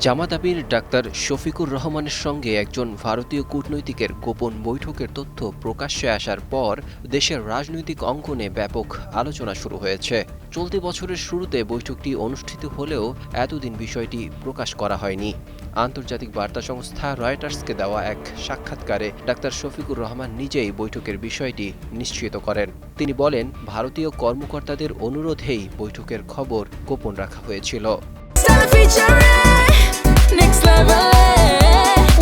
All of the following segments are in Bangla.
জামাত আমির ডাক্তার শফিকুর রহমানের সঙ্গে একজন ভারতীয় কূটনৈতিকের গোপন বৈঠকের তথ্য প্রকাশ্যে আসার পর দেশের রাজনৈতিক অঙ্গনে ব্যাপক আলোচনা শুরু হয়েছে। চলতি বছরের শুরুতে বৈঠকটি অনুষ্ঠিত হলেও এতদিন বিষয়টি প্রকাশ করা হয়নি। আন্তর্জাতিক বার্তা সংস্থা রয়টার্সকে দেওয়া এক সাক্ষাৎকারে ডাক্তার শফিকুর রহমান নিজেই বৈঠকের বিষয়টি নিশ্চিত করেন। তিনি বলেন, ভারতীয় কর্মকর্তাদের অনুরোধেই বৈঠকের খবর গোপন রাখা হয়েছিল। Next level,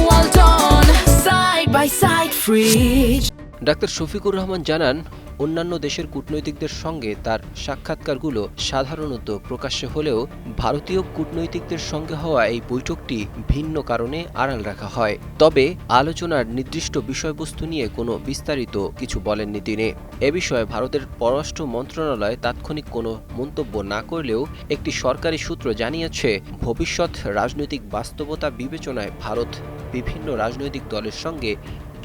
well done, side by side free. Doctor Shafiqur Rahman জানান, অন্যান্য দেশের কূটনৈতিকদের সঙ্গে তার সাক্ষাৎকারগুলো সাধারণত প্রকাশ্যে হলেও ভারতীয় কূটনৈতিকদের সঙ্গে হওয়া এই বৈঠকটি ভিন্ন কারণে আড়াল রাখা হয়। তবে আলোচনার নির্দিষ্ট বিষয়বস্তু নিয়ে কোনো বিস্তারিত কিছু বলেননি তিনি। এ বিষয়ে ভারতের পররাষ্ট্র মন্ত্রণালয় তাৎক্ষণিক কোনো মন্তব্য না করলেও একটি সরকারি সূত্র জানিয়েছে, ভবিষ্যৎ রাজনৈতিক বাস্তবতা বিবেচনায় ভারত বিভিন্ন রাজনৈতিক দলের সঙ্গে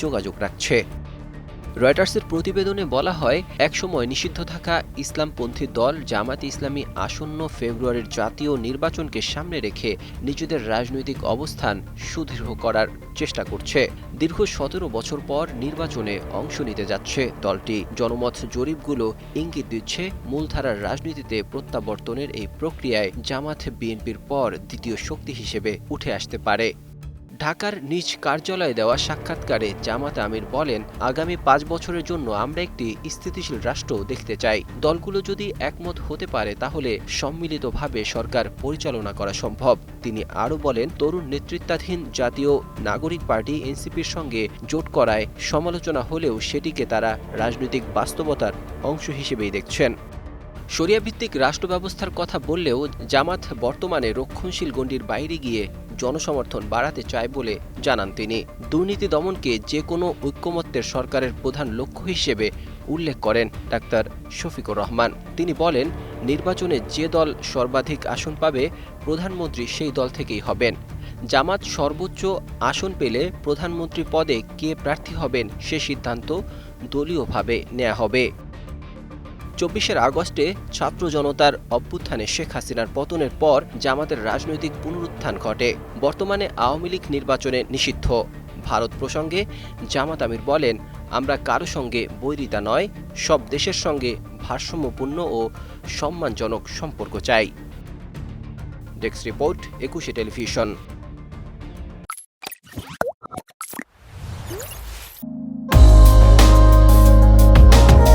যোগাযোগ রাখছে। রয়টার্সের প্রতিবেদনে বলা হয়, একসময় নিষিদ্ধ থাকা ইসলামপন্থী দল জামায়াতে ইসলামী আসন্ন ফেব্রুয়ারির জাতীয় নির্বাচনকে সামনে রেখে নিজেদের রাজনৈতিক অবস্থান সুদৃঢ় করার চেষ্টা করছে। দীর্ঘ ১৭ বছর পর নির্বাচনে অংশ নিতে যাচ্ছে দলটি। জনমত জরিপগুলো ইঙ্গিত দিচ্ছে, মূলধারার রাজনীতিতে প্রত্যাবর্তনের এই প্রক্রিয়ায় জামাত বিএনপির পর দ্বিতীয় শক্তি হিসেবে উঠে আসতে পারে। ঢাকার নিজ কার্যালয়ে দেওয়া সাক্ষাৎকারে জামাত আমির বলেন, আগামী ৫ বছরের জন্য আমরা একটি স্থিতিশীল রাষ্ট্র দেখতে চাই। দলগুলো যদি একমত হতে পারে তাহলে সম্মিলিতভাবে সরকার পরিচালনা করা সম্ভব। তিনি আরও বলেন, তরুণ নেতৃত্বাধীন জাতীয় নাগরিক পার্টি এনসিপির সঙ্গে জোট করায় সমালোচনা হলেও সেটিকে তারা রাজনৈতিক বাস্তবতার অংশ হিসেবেই দেখছেন। শরিয়াভিত্তিক রাষ্ট্র ব্যবস্থার কথা বললেও জামাত বর্তমানে রক্ষণশীল গণ্ডির বাইরে গিয়ে জনসমর্থন বাড়াতে চায় বলে জানান তিনি। দুর্নীতি দমনকে যে কোনো ঐক্যমত্যের সরকারের প্রধান লক্ষ্য হিসেবে উল্লেখ করেন ডাক্তার শফিকুর রহমান। তিনি বলেন, নির্বাচনে যে দল সর্বাধিক আসন পাবে প্রধানমন্ত্রী সেই দল থেকেই হবেন। জামাত সর্বোচ্চ আসন পেলে প্রধানমন্ত্রী পদে কে প্রার্থী হবেন সে সিদ্ধান্ত দলীয়ভাবে নেওয়া হবে। ২৪ আগস্টে ছাত্র জনতার অভ্যুত্থানে শেখ হাসিনার পতনের পর জামাতের রাজনৈতিক পুনরুত্থান ঘটে। বর্তমানে আওয়ামী লীগ নির্বাচনে নিষিদ্ধ। ভারত প্রসঙ্গে জামাত আমির বলেন, আমরা কারো সঙ্গে বৈরিতা নয়, সব দেশের সঙ্গে ভারসাম্যপূর্ণ ও সম্মানজনক সম্পর্ক চাই। Desk report, ২১ television.